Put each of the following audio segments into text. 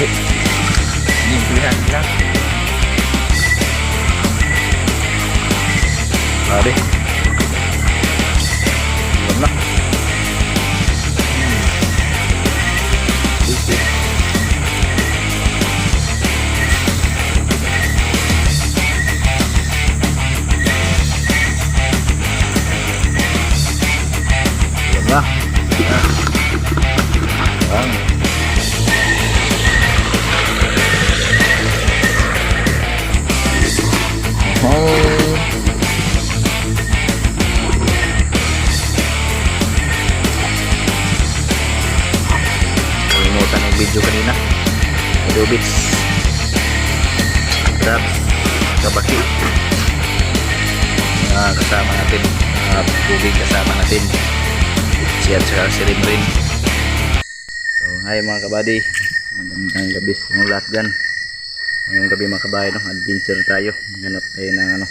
Okay. Simplihan lang. Grabe. Alam na. Basic. Alam na. Ayan. Nalimutan ng video kanina. Adobits, crabs, kabaki, kasama natin, tubig kasama natin, siya at saka si Rin. So hi mga kabady, magandang gabi sa mga lahat dyan. Ngayong gabi mga kabahay, no? Adventure tayo, maghanap tayo ng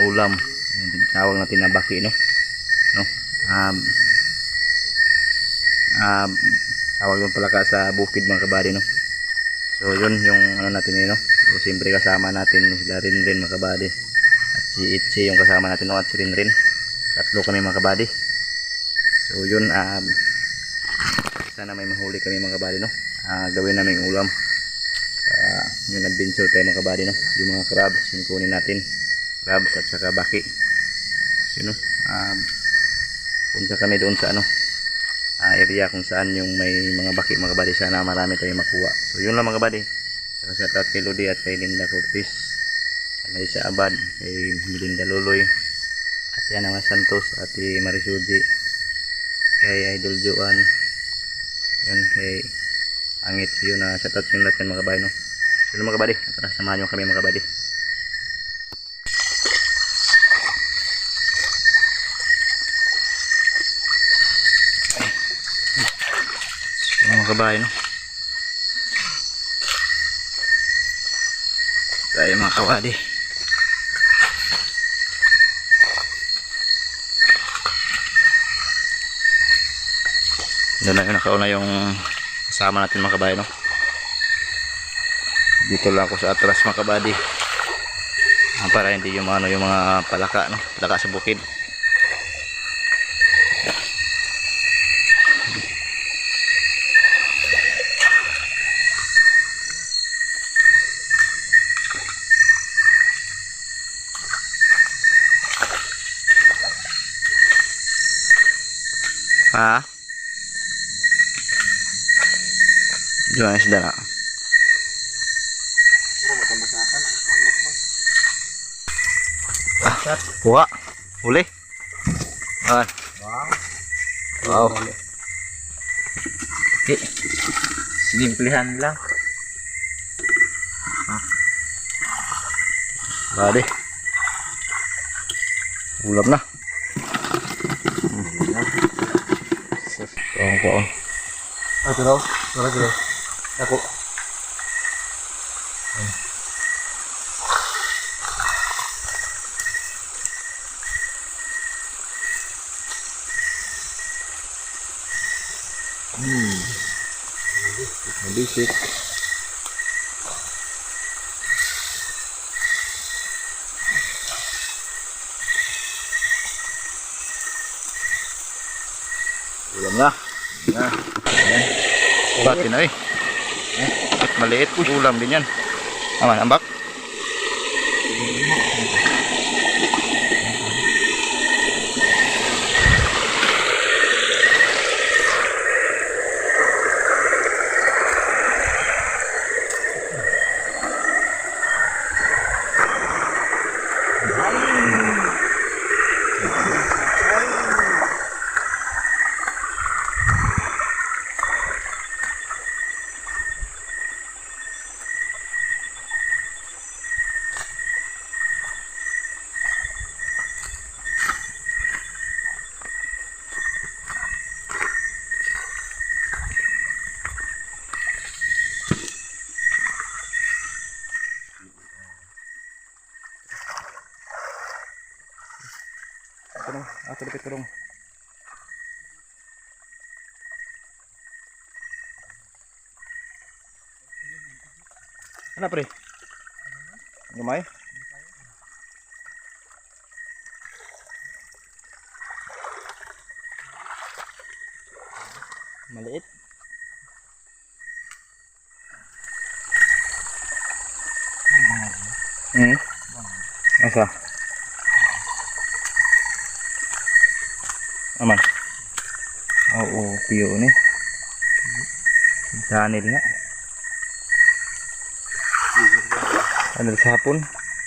ulam, yung tinatawag natin na baki, no? Tawag yung palaka sa bukid mga kabady, no? So yun yung natin no? So siyempre kasama natin sila Rin mga kabady, at si Itchy yung kasama natin, no? At si Rin, tatlo kami mga kabady. So yun, sana may mahuli kami mga kabady, no? Gawin namin ulam. Yung adventure tayo mga kabady, no? Yung mga crabs yung kunin natin, crabs at saka baki. So, you know, punta kami doon sa area kung saan yung may mga baki mga kabady. Sana marami tayong makuha. So yun lang mga kabady. Saka shout out kay Lodi at kay Linda Cortez, Alaysa Abad, kay Melinda Luloy, Ate Ana Santos, Ate Marisuji, kay Idol Joan, yun kay Angit. Yun na shout out yung lahat yan mga kabady, no? So yun mga kabady, tara samahan nyo kami mga kabady. Mga kabay, no? Tayo mga kawadi. Doon na yun, nakauna yung kasama natin mga kabay, no? Dito lang ako sa atras mga kabady, para hindi yung yung mga palaka, no? Palaka sa bukid. Diyan isda na. Kuha. Huli. Wow. Okay. Simplihan lang. Bade. Ulam na. Kong. Ito daw. Wala dito. Ako. Basic. Ulam na. Ayan. Bati na eh. At maliit. Ulam din yan. Aman, ambak. Ako dapit ko dong. Ano pre? Gamay? Maliit. Asa? Aman. Oo, piyo ni. Danil nga. Ano sa hapon?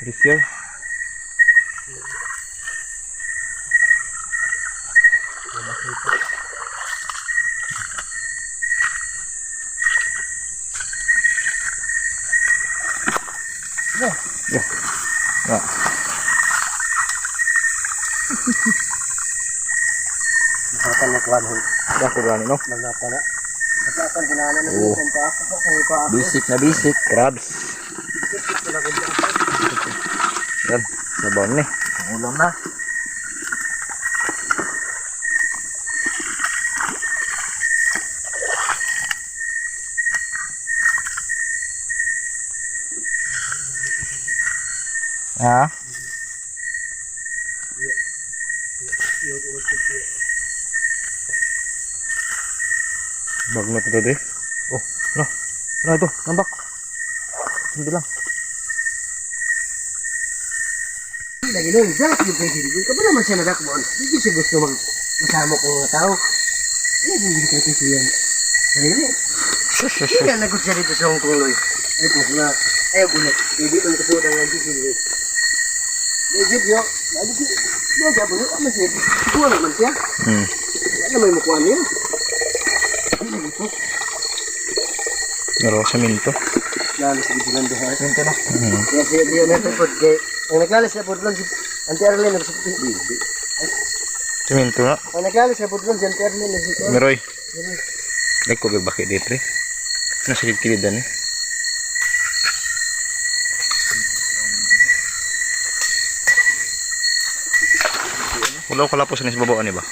Pressure. Ya. Makan na kuan ho. Dah kurang no. Nagapa na. Makan kinana na Oh. dito pa ako. Basic na basic. Crabs. Yan. Sabaw ni. Ulam na. Ha? Bagnot ito deh. Oh, ano? Ano ito? Nambak. Hindi lang. Lagi nun, dak yung kaibigan ko. Ba naman siya nadakmon? Hindi siya gusto masama ko mga tao. Lagi hindi ka ito siya. Sarili. Hindi ka nagot siya dito sa Hong Kong, Loy. Ay po na. Ayaw gulat. Hindi ko nakasuot ang lagi sila. Legit yo. Lagi siya. Doon siya po. Ano siya? Kuha naman siya. Ano may makuha niya? Ano ito? Pero semento. Lalo sa bilang doon. Semento na. Kaya siya diyan natin po. Ang naglalas na po doon si Auntie Arlene nagsasabi. Semento na. Ang naglalas na po doon si Auntie Arlene nagsasabi. Meroy. Like ko bakit dito eh. Nasa kilid-kilidan eh. Wala ko kalapos sa babaan eh ba?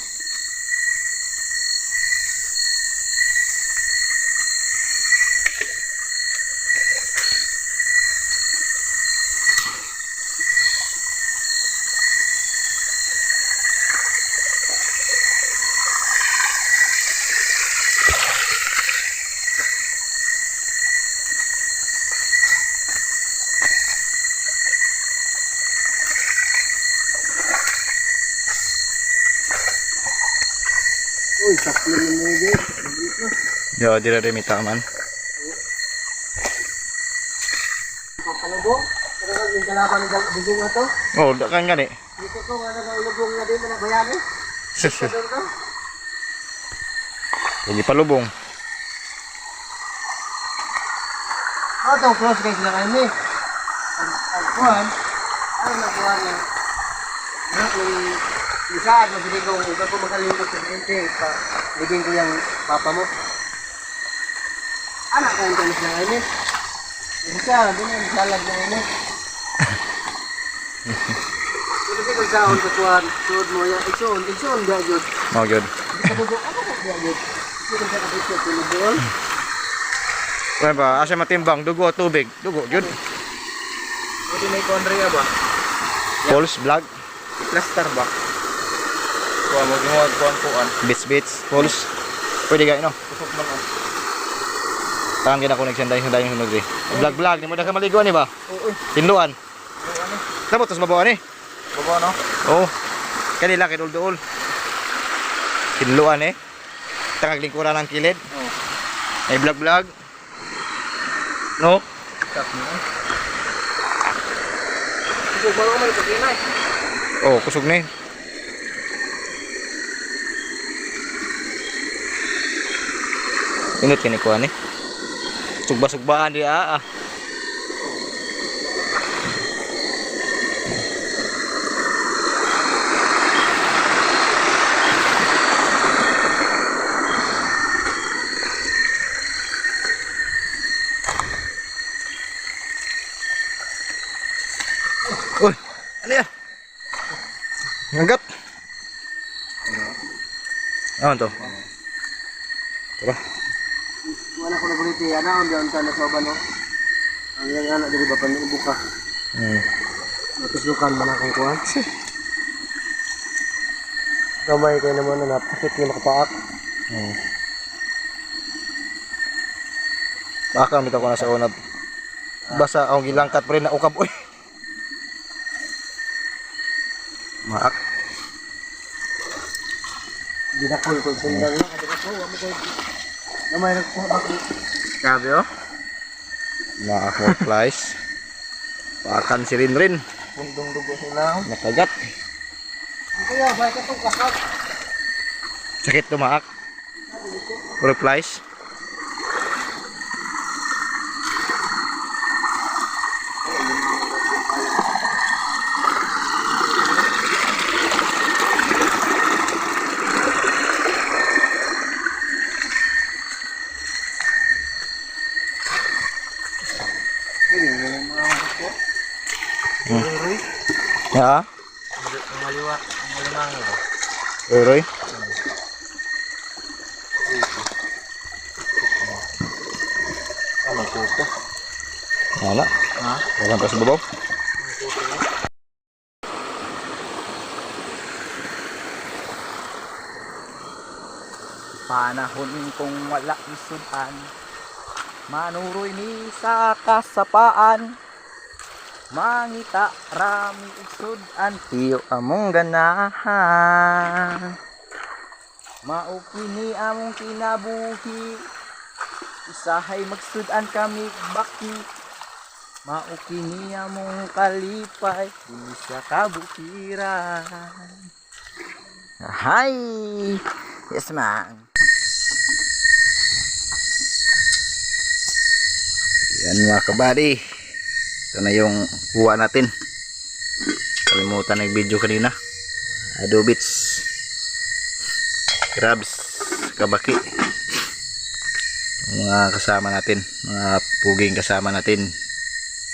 Uy, sakto naman na yun. Yo, dira rin may taman. Papalubo? Pero kung yung kalaban ng bugong na to, Oh, da kan gani. dito ko nga nag-ulubong na din na bayani. Ito doon to. Hindi pa lubong. Ano itong close guys lang kayo ni? Ang kuhan, ano nagkuhan niya? Yung saan, mabiling ko, huwag ko magkalimot sa pinti. Libing ko yung papa mo. Anak ka yung tulis lang kayo ni? Yung saan, din yung salag na kayo ni. Kasi kung saan ko kuhan, suod mo yan, iksoon, diya yun. Mau gyud. Hindi ka bubok, ano ko diya yun? Hindi ka kapityo, tulog doon. Kuan ba, asa matimbang dugo o tubig? Dugo gyud. Pwede may kondriya ba? Pulse vlog, Cluster ba? kuan mo gimuad kuan. Bits, pulse. Pwede gay no. Kusok man ang. Tangan gina ko nagsenday yung sunog di. Vlog ni mo da ka maligo ni ba? Oo, Tinluan. ano? Tapos tos mabawa ni. Baba no? Oh. Kanila kay dul-dul. Tinluan eh. Tangag lingkuran ng kilid. Oo. Ay vlog. No. Kusok mo. Kusok mo naman ito kinay. Oh, kusog ni. Inut kini kuan eh. Sugba-sugbaan di ah. Uy, ano yan? Ngagat. Ano to? Tara. Wala ko na buliti. Ano ang diyan ka na soba no? Ang yang anak dari bapak ni buka. Natuslukan man akong kuhan. Gamay kayo naman na napakit yung nakapaak. Baka bitaw ko na sa unad. Basa akong gilangkat pa rin na ukab oy. Maak. Dinakol ko sundang na. Kasi ko, wamo ko. Gamay nagkuha ako. Grabe oh. Maak mo flies. Paakan si Rinrin. Bundong dugo sila. Nakagat. Kaya, baik ka itong kasap. Sakit tumaak. Puro flies. Ya. Uroy. Ano po ito? Wala. Ha? Wala pa sa babaw. Panahon kong wala isudan, manuroy ni sa kasapaan, mangita rami isudan, tiyo among ganahan. Maupini among kinabuhi, isahay magsudan kami baki. Maupini among kalipay, di sa kabukiran. Hi! Yes, ma'am. Yan mga kabady. Ito na yung kuha natin. Kalimutan nag-video kanina. Adobits. Crabs. Kabaki. Yung mga kasama natin. Mga puging kasama natin.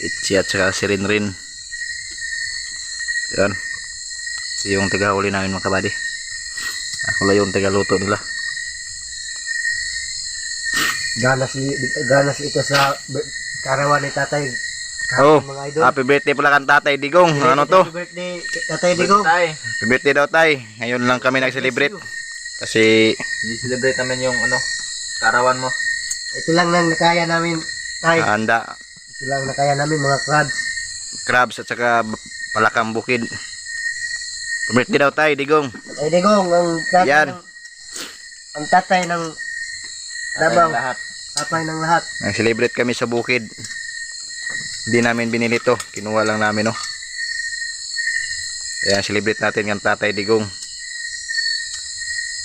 Itchy at saka si Rinrin. Yan. Ito yung tagahuli namin mga kabady. Ako lang yung tagaluto nila. Ganas ito sa karawan ni tatay. Oh, Mga idol. happy birthday pala kan Tatay Digong. Ano to? Happy birthday, tatay Digong. Happy birthday daw tay. Ngayon lang kami nag-celebrate. Kasi I-celebrate namin yung karawan mo. Ito lang nang nakaya namin, tay. handa Ito lang nakaya namin mga crabs. crabs at saka palakang bukid. Happy birthday daw tay Digong. Tatay Digong, ang tatay Yan. ang tatay ng Davao. Lahat. Tatay ng lahat. Nag-celebrate kami sa bukid. Hindi namin binili to. Kinuha lang namin, no. Kaya celebrate natin ng Tatay Digong.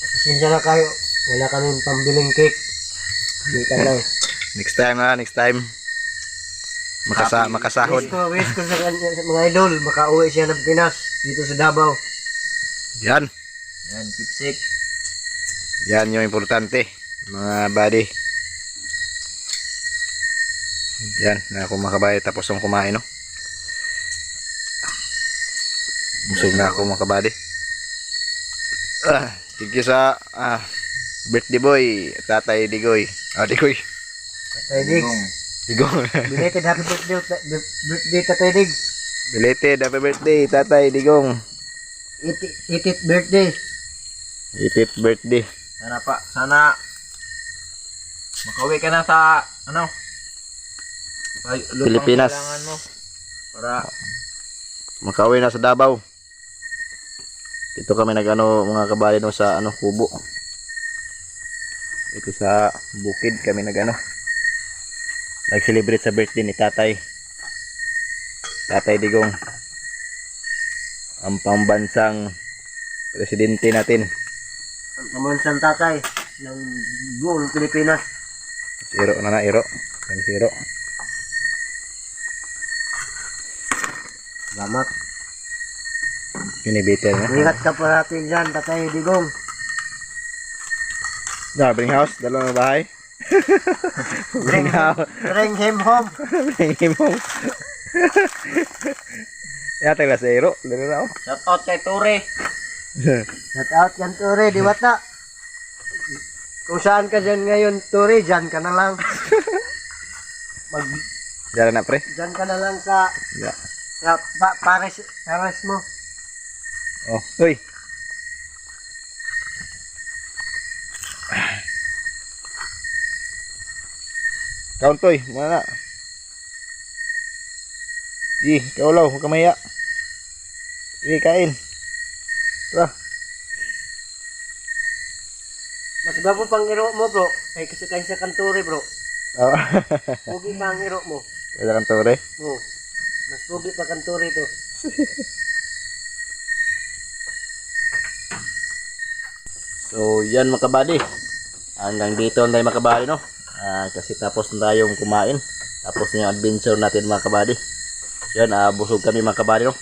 Pasensya na kayo. Wala kaming pambiling cake. Hindi ka lang. Next time na, next time. Makasahod. Wish ko sa mga idol, makauwi siya ng Pinas dito sa Davao. Yan. Yan, keepsake. Yan yung importante. Mga buddy. Yan, na ako makabay tapos ang kumain, no. Busog na ako mga kabady. Thank you sa birthday boy, Tatay Digoy. Digoy. Tatay Diggs. Digong. Belated happy birthday, birthday Tatay Diggs. Belated happy birthday, Tatay Digong. 80th birthday. 80th birthday. Sana makauwi ka na sa lupang Pilipinas. kailangan mo para Makauwi na sa Davao. Dito kami mga kabady no sa kubo. Ito sa bukid kami nag-celebrate sa birthday ni Tatay Digong. Ang pambansang presidente natin. Ang pamansang tatay ng buong Pilipinas. Iro na iro. Yan si Iro. Salamat. Unibitin niya. Ingat ka parati dyan, Tatay Digong. Bring house, dalawang bahay. Bring house. Bring him home. Bring him home. Yata la sa Iro. Lalo na ako. shout out kay Tore. Shout out yan, Tore. Diwata. Kung saan ka dyan ngayon, Tore, dyan ka na lang. Diyan na pre. Diyan ka na lang sa, Yeah. pares mo. Oh, uy. Kaon toy, mana? Ikaw law, huwag ka mahiya. Kain. Tara. Mas gabo pang iro mo, bro. Kasi sa kantore, bro. Oh. Pugi pa ang iro mo. Kailangan tore. Oh. Mas pugi pa kantore to. So, yan mga kabady. Hanggang dito na tayo mga kabady, no? Kasi tapos na tayong kumain. Tapos na yung adventure natin mga kabady. Yan, busog kami mga kabady, no?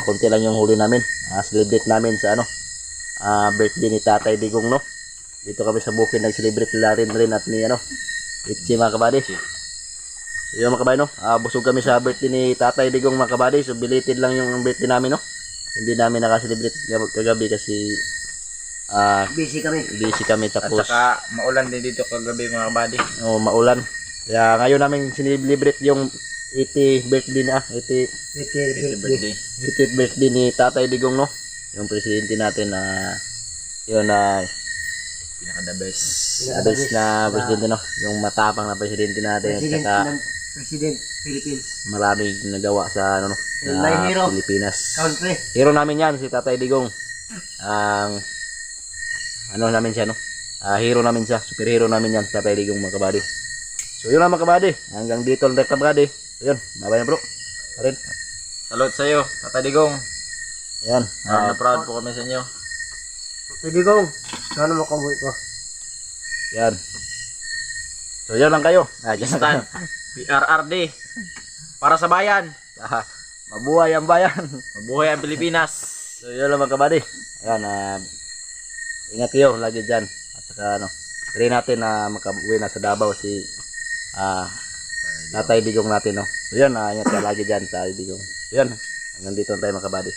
Konti lang yung huli namin. Celebrate namin sa ano, birthday ni Tatay Digong, no? Dito kami sa bukid nag-celebrate nila rin at ni ano, Itchy mga kabady. So, yun mga kabady, no? Busog kami sa birthday ni Tatay Digong mga kabady. So, belated lang yung birthday namin, no? Hindi namin nakaselebrate kagabi kasi Busy kami. busy kami At tapos saka maulan din dito kagabi mga kabady. maulan. Kaya ngayon namin sinilibrate yung 80th birthday na 80th Happy birthday. birthday ni Tatay Digong, no? Yung presidente natin na yun na Pinaka the best. best na presidente, no? Yung matapang na presidente natin at saka President Philippines. maraming nagawa sa ano, no? Yung my hero. Pilipinas. Country. Hero namin yan si Tatay Digong. Ang ano namin siya, no? Hero namin siya, superhero namin yan, Tatay Digong mga kabady. So yun lang mga kabady. Hanggang dito lang mga kabady. So yun, bye na bro. Arin. Salute sa iyo, Tatay Digong. Yan. Proud na proud po kami sa inyo. Pwede kong. Sana makabuhi ko. Yan. So yan lang kayo. Dyan lang kayo. Stan, PRRD. Para sa bayan. Mabuhay ang bayan. Mabuhay ang Pilipinas. So yun lang mga kabady. Ayan, ingat kayo lagi dyan. At saka ano, pray natin na makauwi na sa Davao si Tatay Digong natin, no? So yun, ingat kayo lagi dyan, Tatay Digong. So yun, hanggang dito tayo mga kabady.